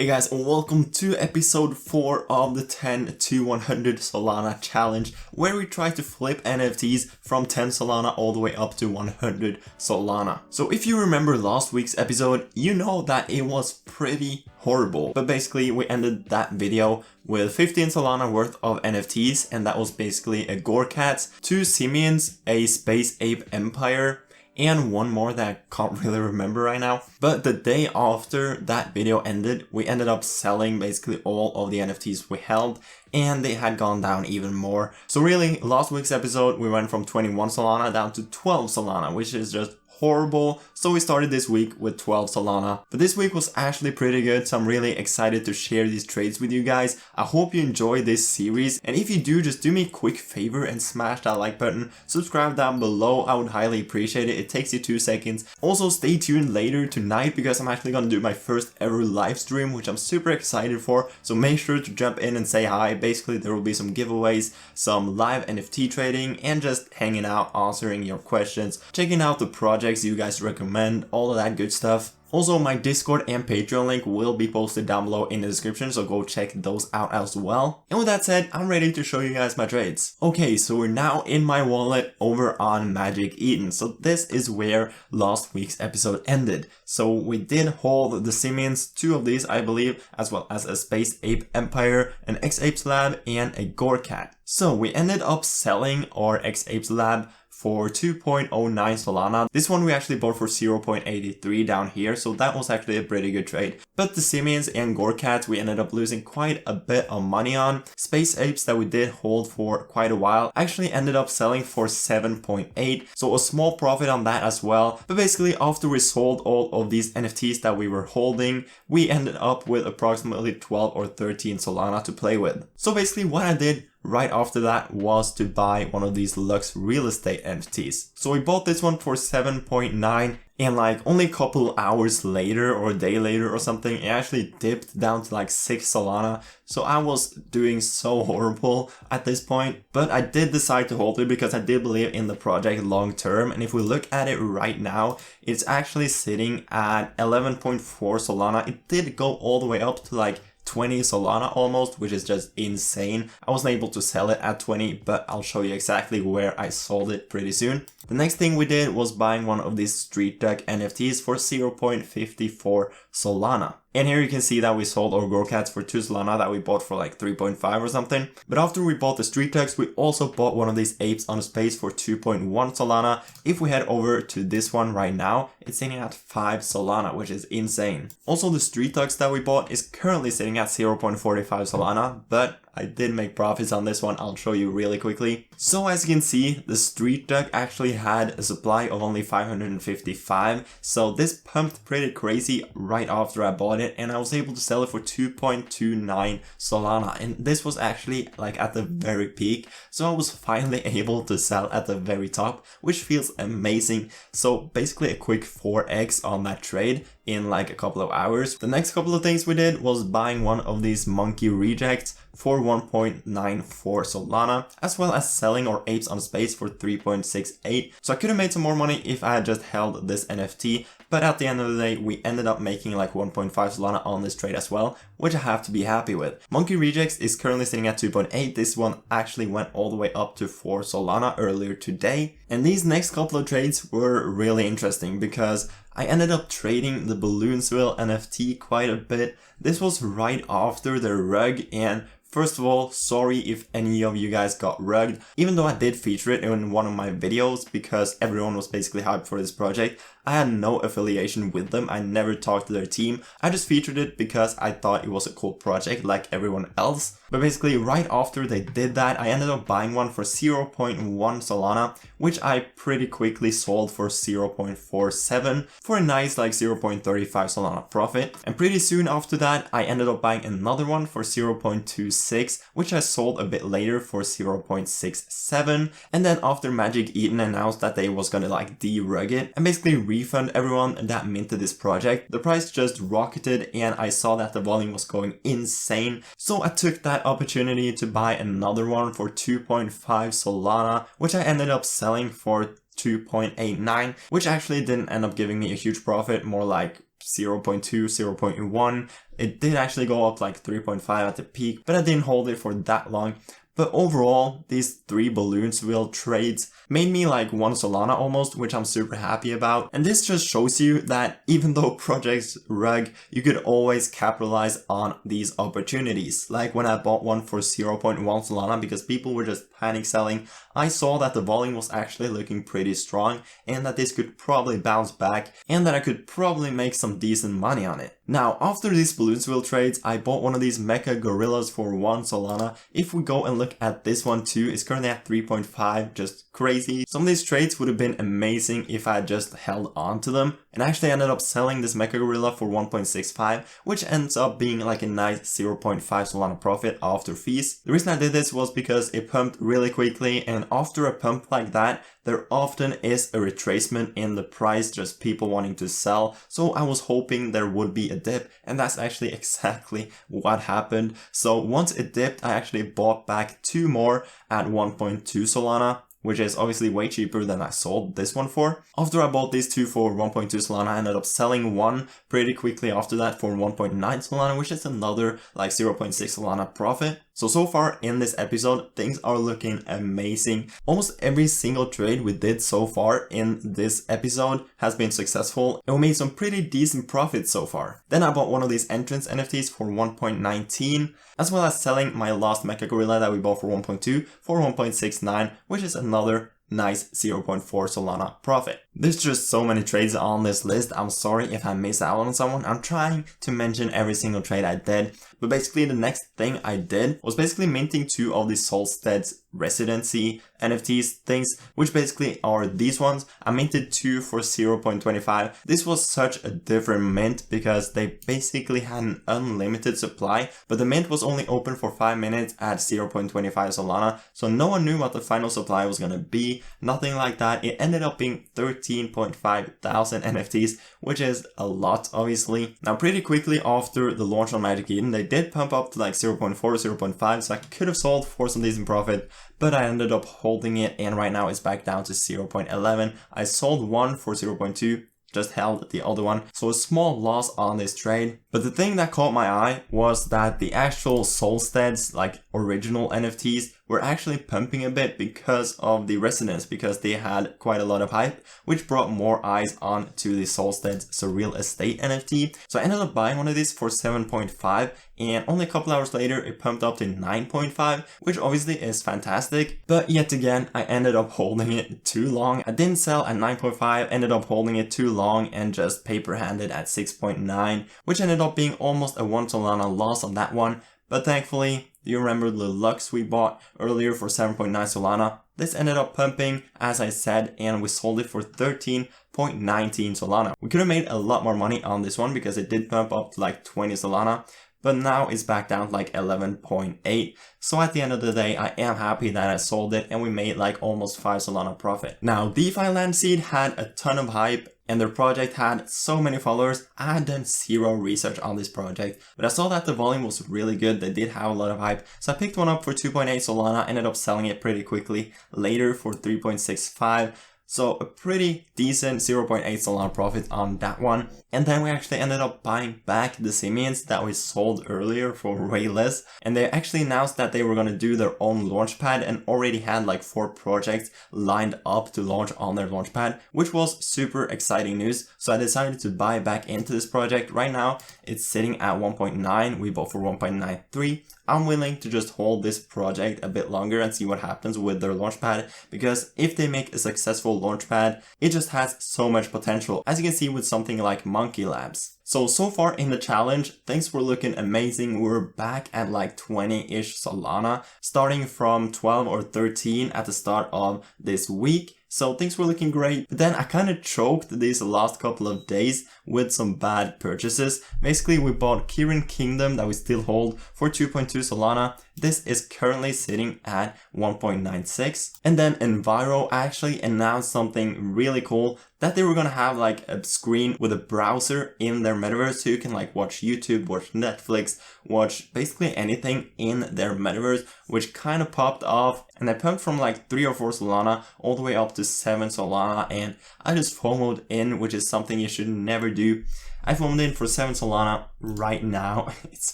Hey guys, and welcome to episode 4 of the 10 to 100 Solana challenge, where we try to flip NFTs from 10 Solana all the way up to 100 Solana. So if you remember last week's episode, you know that it was pretty horrible. But basically we ended that video with 15 Solana worth of NFTs, and that was basically a Gorilla, 2 Siemens, a Space Ape Empire, and one more that I can't really remember right now. But the day after that video ended, we ended up selling basically all of the NFTs we held, and they had gone down even more. So really, last week's episode, we went from 21 Solana down to 12 Solana, which is just horrible. So we started this week with 12 Solana, but this week was actually pretty good, so I'm really excited to share these trades with you guys. I hope you enjoy this series, and if you do, just do me a quick favor and smash that like button, subscribe down below, I would highly appreciate it. It takes you 2 seconds. Also stay tuned later tonight because I'm actually gonna do my first ever live stream, which I'm super excited for, so make sure to jump in and say hi. Basically there will be some giveaways, some live NFT trading, and just hanging out, answering your questions, checking out the project you guys recommend, all of that good stuff. Also, my Discord and Patreon link will be posted down below in the description, so go check those out as well. And with that said, I'm ready to show you guys my trades. Okay, so we're now in my wallet over on Magic Eden. So this is where last week's episode ended. So we did hold the Siemens, 2 of these I believe, as well as a Space Ape Empire, an X-Apes Lab, and a Gorilla. So we ended up selling our X-Apes Lab for 2.09 Solana. This one we actually bought for 0.83 down here, so that was actually a pretty good trade. But the Siemens and Gorilla we ended up losing quite a bit of money on. Space Apes that we did hold for quite a while actually ended up selling for 7.8, so a small profit on that as well. But basically after we sold all of these NFTs that we were holding, we ended up with approximately 12 or 13 Solana to play with. So basically what I did right after that was to buy one of these Lux real estate NFTs. So we bought this one for 7.9, and like only a couple hours later or a day later or something, it actually dipped down to like 6 Solana. So I was doing so horrible at this point, but I did decide to hold it because I did believe in the project long term. And if we look at it right now, it's actually sitting at 11.4 Solana. It did go all the way up to like 20 Solana almost, which is just insane. I wasn't able to sell it at 20, but I'll show you exactly where I sold it pretty soon. The next thing we did was buying one of these Street Duck NFTs for 0.54 Solana. And here you can see that we sold our Gorilla for 2 Solana that we bought for like 3.5 or something. But after we bought the Street Ducks, we also bought one of these apes on space for 2.1 Solana. If we head over to this one right now, it's sitting at 5 Solana, which is insane. Also, the Street Ducks that we bought is currently sitting at 0.45 Solana, but I did make profits on this one. I'll show you really quickly. So as you can see, the Street Duck actually had a supply of only 555. So this pumped pretty crazy right after I bought it, and I was able to sell it for 2.29 Solana. And this was actually like at the very peak. So I was finally able to sell at the very top, which feels amazing. So basically a quick 4x on that trade in like a couple of hours. The next couple of things we did was buying one of these monkey rejects for 1.94 Solana, as well as selling our apes on space for 3.68. So I could have made some more money if I had just held this NFT, but at the end of the day, we ended up making like 1.5 Solana on this trade as well, which I have to be happy with. Monkey Rejects is currently sitting at 2.8. This one actually went all the way up to 4 Solana earlier today. And these next couple of trades were really interesting because I ended up trading the Balloonsville NFT quite a bit. This was right after the rug, and first of all, sorry if any of you guys got rugged, even though I did feature it in one of my videos because everyone was basically hyped for this project. I had no affiliation with them, I never talked to their team, I just featured it because I thought it was a cool project like everyone else. But basically right after they did that, I ended up buying one for 0.1 Solana, which I pretty quickly sold for 0.47 for a nice like 0.35 Solana profit. And pretty soon after that, I ended up buying another one for 0.26, which I sold a bit later for 0.67. And then after Magic Eden announced that they was gonna like de-rug it and basically refund everyone that minted this project, the price just rocketed and I saw that the volume was going insane. So I took that opportunity to buy another one for 2.5 Solana, which I ended up selling for 2.89, which actually didn't end up giving me a huge profit, more like 0.2, 0.1. It did actually go up like 3.5 at the peak, but I didn't hold it for that long. But overall, these 3 balloons wheel trades made me like 1 Solana almost, which I'm super happy about. And this just shows you that even though projects rug, you could always capitalize on these opportunities. Like when I bought one for 0.1 Solana because people were just panic selling, I saw that the volume was actually looking pretty strong and that this could probably bounce back and that I could probably make some decent money on it. Now, after these balloons wheel trades, I bought one of these Mecha Gorillas for 1 Solana. If we go and look at this one too, it's currently at 3.5, just crazy. Some of these trades would have been amazing if I had just held on to them. And I actually ended up selling this Mecha Gorilla for 1.65, which ends up being like a nice 0.5 Solana profit after fees. The reason I did this was because it pumped really quickly, and after a pump like that, there often is a retracement in the price, just people wanting to sell. So I was hoping there would be a dip, and that's actually exactly what happened. So once it dipped, I actually bought back 2 more at 1.2 Solana, which is obviously way cheaper than I sold this one for. After I bought these 2 for 1.2 Solana, I ended up selling one pretty quickly after that for 1.9 Solana, which is another like 0.6 Solana profit. So far in this episode, things are looking amazing. Almost every single trade we did so far in this episode has been successful, and we made some pretty decent profits so far. Then I bought one of these entrance NFTs for 1.19, as well as selling my last Mecha Gorilla that we bought for 1.2 for 1.69, which is another nice 0.4 Solana profit. There's just so many trades on this list. I'm sorry if I miss out on someone. I'm trying to mention every single trade I did. But basically the next thing I did was basically minting 2 of the Solsteads residency NFTs things, which basically are these ones. I minted 2 for 0.25. This was such a different mint because they basically had an unlimited supply, but the mint was only open for 5 minutes at 0.25 Solana. So no one knew what the final supply was gonna be. Nothing like that. It ended up being 13.5 thousand NFTs, which is a lot obviously. Now pretty quickly after the launch on Magic Eden, they did pump up to like 0.4, 0.5, so I could have sold for some decent profit, but I ended up holding it, and right now it's back down to 0.11. I sold one for 0.2, just held the other one, so a small loss on this trade. But the thing that caught my eye was that the actual Solsteads, like original NFTs, were actually pumping a bit because of the resonance, because they had quite a lot of hype, which brought more eyes on to the Solsteads Surreal Estate NFT. So I ended up buying one of these for 7.5, and only a couple hours later it pumped up to 9.5, which obviously is fantastic. But yet again, I ended up holding it too long. I didn't sell at 9.5, ended up holding it too long and just paper handed at 6.9, which ended up being almost a 1 Solana loss on that one. But thankfully, do you remember the Lux we bought earlier for 7.9 Solana? This ended up pumping, as I said, and we sold it for 13.19 Solana. We could have made a lot more money on this one because it did pump up to like 20 Solana, but now it's back down to like 11.8. So at the end of the day, I am happy that I sold it and we made like almost 5 Solana profit. Now, DeFi Landseed had a ton of hype and their project had so many followers. I had done 0 research on this project, but I saw that the volume was really good. They did have a lot of hype. So I picked one up for 2.8 Solana, ended up selling it pretty quickly later for 3.65. So a pretty decent 0.8 Solana profit on that one. And then we actually ended up buying back the Siemens that we sold earlier for way less. And they actually announced that they were going to do their own launchpad and already had like 4 projects lined up to launch on their launchpad, which was super exciting news. So I decided to buy back into this project. Right now, it's sitting at 1.9. We bought for 1.93. I'm willing to just hold this project a bit longer and see what happens with their launchpad, because if they make a successful launchpad, it just has so much potential, as you can see with something like Monkey Labs. So far in the challenge, things were looking amazing. We were back at like 20-ish Solana, starting from 12 or 13 at the start of this week. So things were looking great, but then I kind of choked these last couple of days with some bad purchases. Basically, we bought Kirin Kingdom that we still hold for 2.2 Solana. This is currently sitting at 1.96. And then Enviro actually announced something really cool, that they were gonna have like a screen with a browser in their metaverse, so you can like watch YouTube, watch Netflix, watch basically anything in their metaverse, which kind of popped off. And I pumped from like 3 or 4 Solana all the way up to 7 Solana, and I just FOMO'd in, which is something you should never do. I Fomoed in for 7 Solana. Right now it's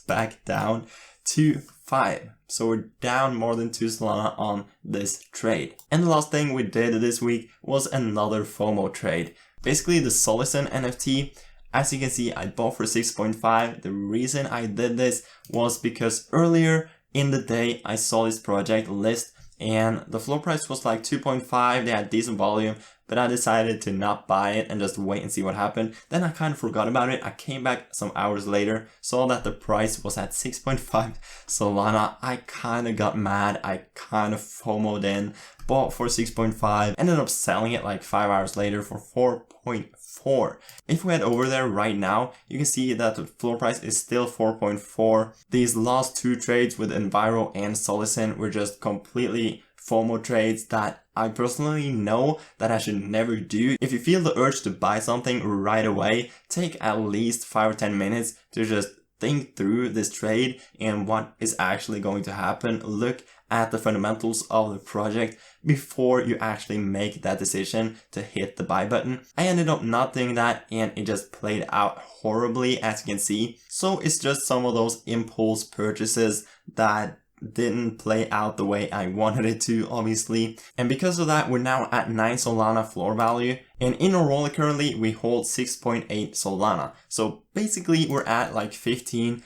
back down to 5. So we're down more than 2 Solana on this trade. And the last thing we did this week was another Fomo trade. Basically the Solsteads NFT. As you can see, I bought for 6.5. The reason I did this was because earlier in the day I saw this project list and the floor price was like 2.5. They had decent volume, but I decided to not buy it and just wait and see what happened. Then I kind of forgot about it. I came back some hours later, saw that the price was at 6.5 Solana. I kind of got mad. I kind of FOMOed in, bought for 6.5, ended up selling it like 5 hours later for 4.4. If we head over there right now, you can see that the floor price is still 4.4. These last 2 trades with Enviro and Solsteads were just completely FOMO trades that I personally know that I should never do. If you feel the urge to buy something right away, take at least 5 or 10 minutes to just think through this trade and what is actually going to happen. Look at the fundamentals of the project before you actually make that decision to hit the buy button. I ended up not doing that and it just played out horribly, as you can see. So it's just some of those impulse purchases that didn't play out the way I wanted it to, obviously. And because of that, we're now at 9 Solana floor value. And in our wallet currently, we hold 6.8 Solana. So basically, we're at like 15.8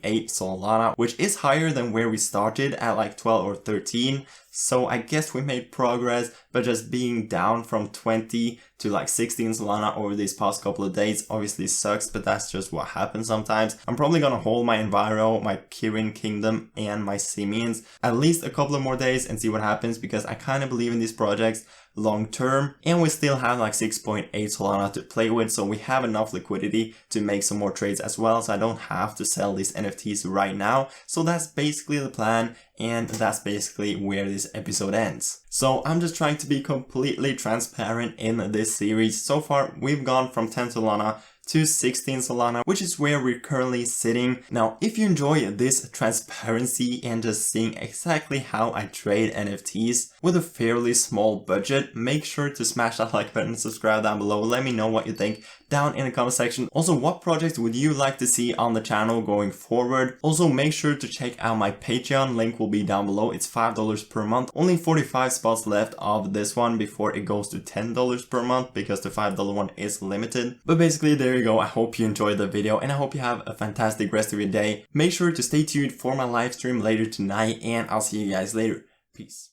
Solana, which is higher than where we started at like 12 or 13. So I guess we made progress, but just being down from 20 to like 16 Solana over these past couple of days obviously sucks, but that's just what happens sometimes. I'm probably gonna hold my Enviro, my Kirin Kingdom, and my Siemens at least a couple of more days and see what happens, because I kind of believe in these projects long term, and we still have like 6.8 Solana to play with, so we have enough liquidity to make some more trades as well, so I don't have to sell these NFTs right now. So that's basically the plan, and that's basically where this episode ends. So I'm just trying to be completely transparent in this series. So far we've gone from 10 Solana to 16 Solana, which is where we're currently sitting. Now, if you enjoy this transparency and just seeing exactly how I trade NFTs with a fairly small budget, make sure to smash that like button, subscribe down below, let me know what you think down in the comment section. Also, what projects would you like to see on the channel going forward? Also, make sure to check out my Patreon, link will be down below. It's $5 per month, only 45 spots left of this one before it goes to $10 per month, because the $5 one is limited. But basically, there you go. I hope you enjoyed the video and I hope you have a fantastic rest of your day. Make sure to stay tuned for my live stream later tonight, and I'll see you guys later. Peace.